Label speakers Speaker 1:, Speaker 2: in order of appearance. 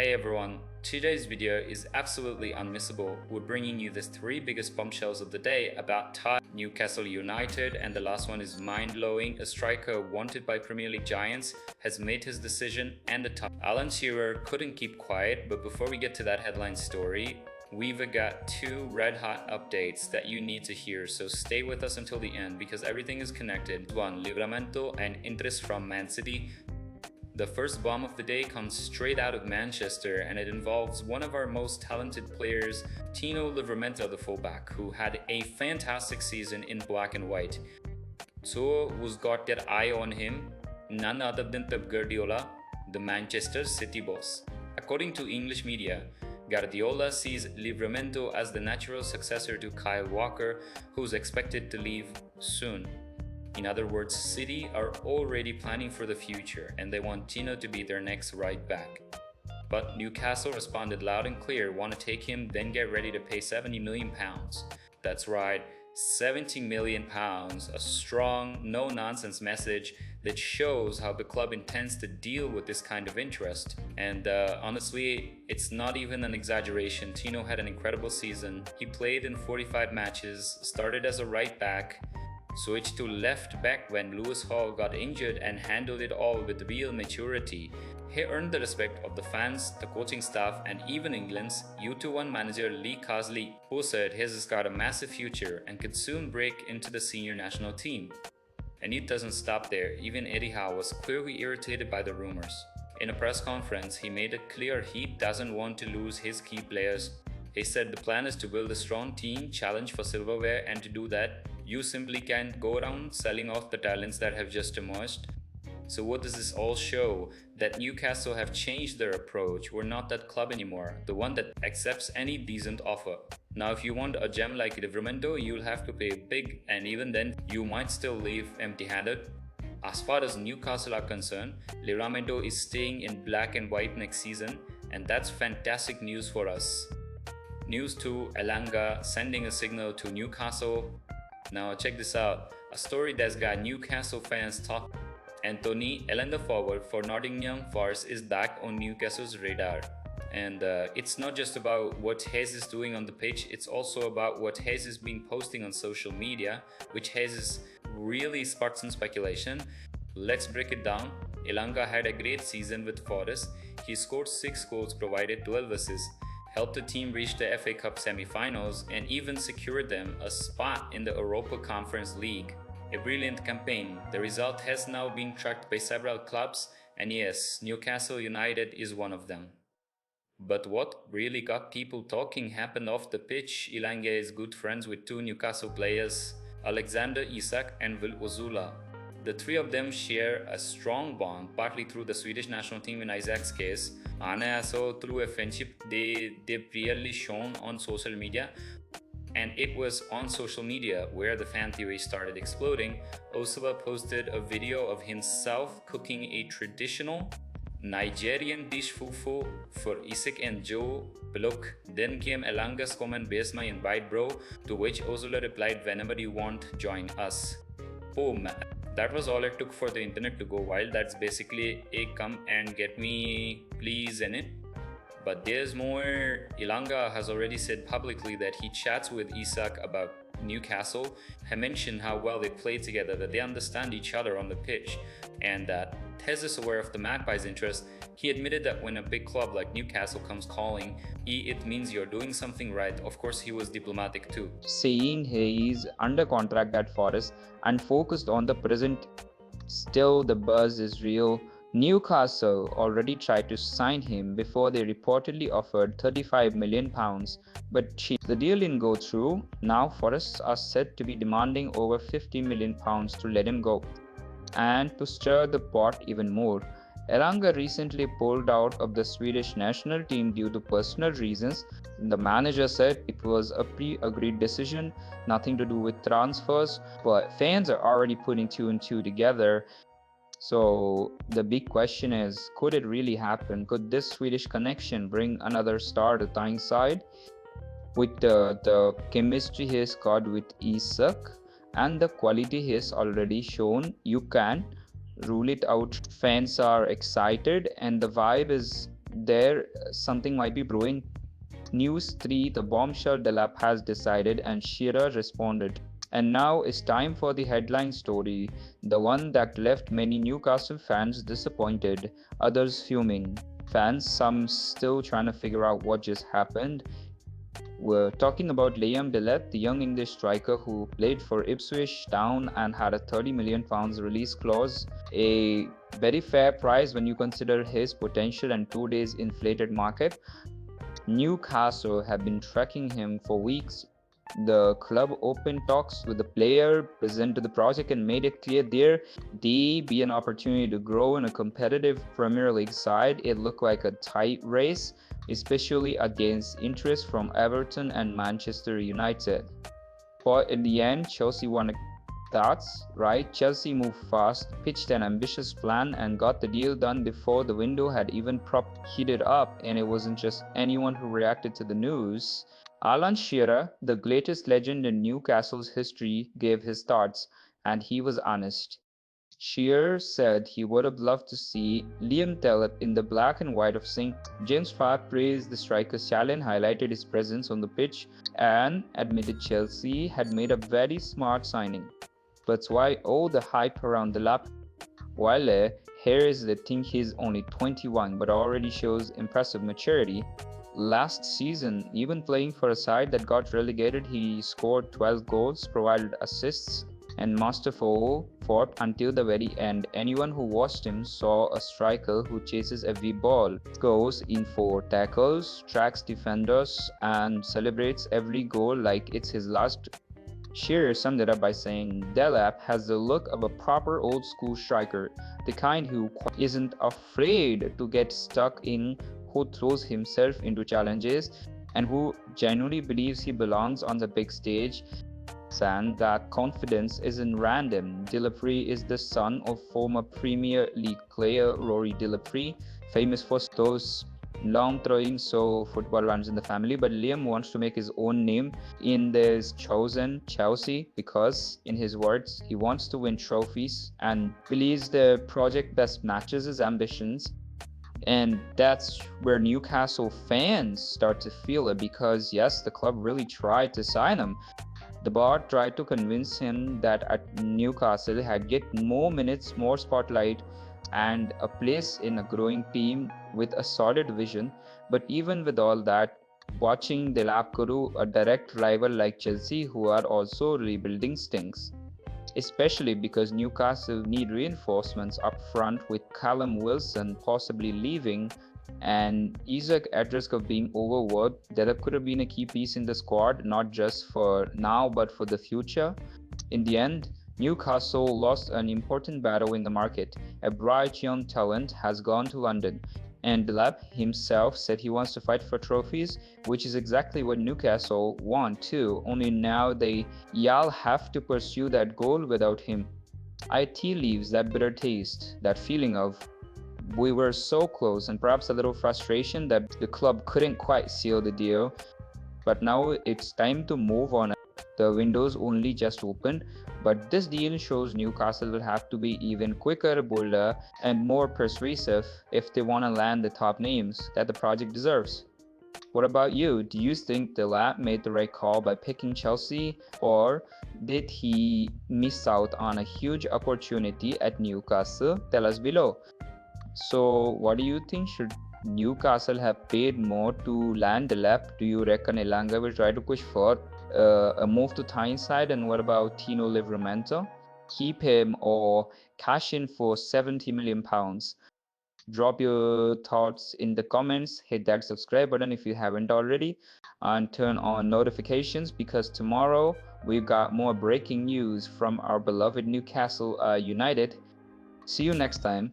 Speaker 1: Hey everyone, today's video is absolutely unmissable. We're bringing you the 3 biggest bombshells of the day about Newcastle United, and the last one is mind-blowing. A striker wanted by Premier League giants has made his decision, and the top. Alan Shearer couldn't keep quiet, but before we get to that headline story, we've got 2 red-hot updates that you need to hear, so stay with us until the end because everything is connected. 1. Livramento and interest from Man City. The first bomb of the day comes straight out of Manchester, and it involves one of our most talented players, Tino Livramento, the fullback, who had a fantastic season in black and white. So who's got their eye on him? None other than Pep Guardiola, the Manchester City boss. According to English media, Guardiola sees Livramento as the natural successor to Kyle Walker, who's expected to leave soon. In other words, City are already planning for the future and they want Tino to be their next right back. But Newcastle responded loud and clear, want to take him, then get ready to pay £70 million. That's right, £70 million, a strong, no-nonsense message that shows how the club intends to deal with this kind of interest. And honestly, it's not even an exaggeration. Tino had an incredible season. He played in 45 matches, started as a right back, switched to left back when Lewis Hall got injured, and handled it all with real maturity. He earned the respect of the fans, the coaching staff, and even England's U21 manager Lee Carsley, who said he has got a massive future and could soon break into the senior national team. And it doesn't stop there. Even Eddie Howe was clearly irritated by the rumors. In a press conference, he made it clear he doesn't want to lose his key players. He said the plan is to build a strong team, challenge for silverware, and to do that, you simply can't go around selling off the talents that have just emerged. So what does this all show? That Newcastle have changed their approach. We're not that club anymore, the one that accepts any decent offer. Now if you want a gem like Livramento, you'll have to pay big, and even then you might still leave empty-handed. As far as Newcastle are concerned, Livramento is staying in black and white next season, and that's fantastic news for us. News 2, Elanga sending a signal to Newcastle. Now check this out, a story that's got Newcastle fans talking. Anthony Elanga forward for Nottingham Forest is back on Newcastle's radar. And it's not just about what Hayes is doing on the pitch, it's also about what Hayes has been posting on social media, which Hayes really sparks some speculation. Let's break it down. Elanga had a great season with Forest. He scored 6 goals, provided 12 assists, helped the team reach the FA Cup semi-finals, and even secured them a spot in the Europa Conference League. A brilliant campaign. The result has now been tracked by several clubs, and yes, Newcastle United is one of them. But what really got people talking happened off the pitch. Elanga is good friends with 2 Newcastle players, Alexander Isak and Will Ozula. The 3 of them share a strong bond, partly through the Swedish national team in Isak's case, and also through a friendship they've really shown on social media. And it was on social media where the fan theory started exploding. Ozula posted a video of himself cooking a traditional Nigerian dish fufu for Isak and Joe Bloke. Then came Elanga's comment, "Base my invite bro," to which Ozula replied, "Whenever you want, join us." Oh man, that was all it took for the internet to go wild. That's basically a come and get me please in it. But there's more. Elanga has already said publicly that he chats with Isak about Newcastle. He mentioned how well they play together, that they understand each other on the pitch, and that Tez is aware of the Magpies' interest. He admitted that when a big club like Newcastle comes calling, it means you're doing something right. Of course, he was diplomatic too,
Speaker 2: saying he is under contract at Forest and focused on the present. Still, the buzz is real. Newcastle already tried to sign him before they reportedly offered £35 million, but the deal didn't go through. Now Forest are said to be demanding over £50 million to let him go. And to stir the pot even more, Elanga recently pulled out of the Swedish national team due to personal reasons. The manager said it was a pre-agreed decision, nothing to do with transfers, but fans are already putting 2 and 2 together. So the big question is, could it really happen? Could this Swedish connection bring another star to Tyneside? With the chemistry he has got with Isak and the quality he has already shown, you can rule it out. Fans are excited and the vibe is there something might be brewing. News 3, the bombshell Delap has decided, and Shearer responded. And now it's time for the headline story, the one that left many Newcastle fans disappointed, others fuming. Fans, some still trying to figure out what just happened. We're talking about Liam Delap, the young English striker who played for Ipswich Town and had a £30 million release clause, a very fair price when you consider his potential and 2 days inflated market. Newcastle have been tracking him for weeks. The club opened talks with the player, presented the project, and made it clear there they be an opportunity to grow in a competitive Premier League side. It looked like a tight race, especially against interest from Everton and Manchester United. But in the end, Chelsea won. That's right, Chelsea moved fast, pitched an ambitious plan, and got the deal done before the window had even heated up. And it wasn't just anyone who reacted to the news. Alan Shearer, the greatest legend in Newcastle's history, gave his thoughts, and he was honest. Shearer said he would have loved to see Liam Delap in the black and white of St. James Park, praised the striker's talent, highlighted his presence on the pitch, and admitted Chelsea had made a very smart signing. But why all the hype around Delap? Well, here is the thing, he's only 21 but already shows impressive maturity. Last season, even playing for a side that got relegated, he scored 12 goals, provided assists, and masterful fought until the very end. Anyone who watched him saw a striker who chases every ball, goes in for tackles, tracks defenders, and celebrates every goal like it's his last. Shearer summed it up by saying, Delap has the look of a proper old school striker, the kind who isn't afraid to get stuck in, who throws himself into challenges, and who genuinely believes he belongs on the big stage. And that confidence isn't random. Delap is the son of former Premier League player Rory Delap, famous for those long throwing, so football runs in the family. But Liam wants to make his own name in this chosen Chelsea because, in his words, he wants to win trophies and believes the project best matches his ambitions. And that's where Newcastle fans start to feel it, because yes, the club really tried to sign him. The board tried to convince him that at Newcastle had get more minutes, more spotlight, and a place in a growing team with a solid vision. But even with all that, watching Delap Guru, a direct rival like Chelsea, who are also rebuilding, stinks. Especially because Newcastle need reinforcements up front, with Callum Wilson possibly leaving and Isaac at risk of being overworked. Delap could have been a key piece in the squad, not just for now but for the future. In the end, Newcastle lost an important battle in the market. A bright young talent has gone to London, and Delap himself said he wants to fight for trophies, which is exactly what Newcastle want too, only now y'all have to pursue that goal without him. IT leaves that bitter taste, that feeling of we were so close, and perhaps a little frustration that the club couldn't quite seal the deal. But now it's time to move on. The window's only just opened, but this deal shows Newcastle will have to be even quicker, bolder, and more persuasive if they want to land the top names that the project deserves. What about you? Do you think Delap made the right call by picking Chelsea, or did he miss out on a huge opportunity at Newcastle? Tell us below. So, what do you think? Should Newcastle have paid more to land Delap? Do you reckon Elanga will try to push for a move to Tyneside? And what about Tino Livramento? Keep him or cash in for £70 million? Drop your thoughts in the comments, hit that subscribe button if you haven't already, and turn on notifications, because tomorrow we've got more breaking news from our beloved Newcastle United. See you next time.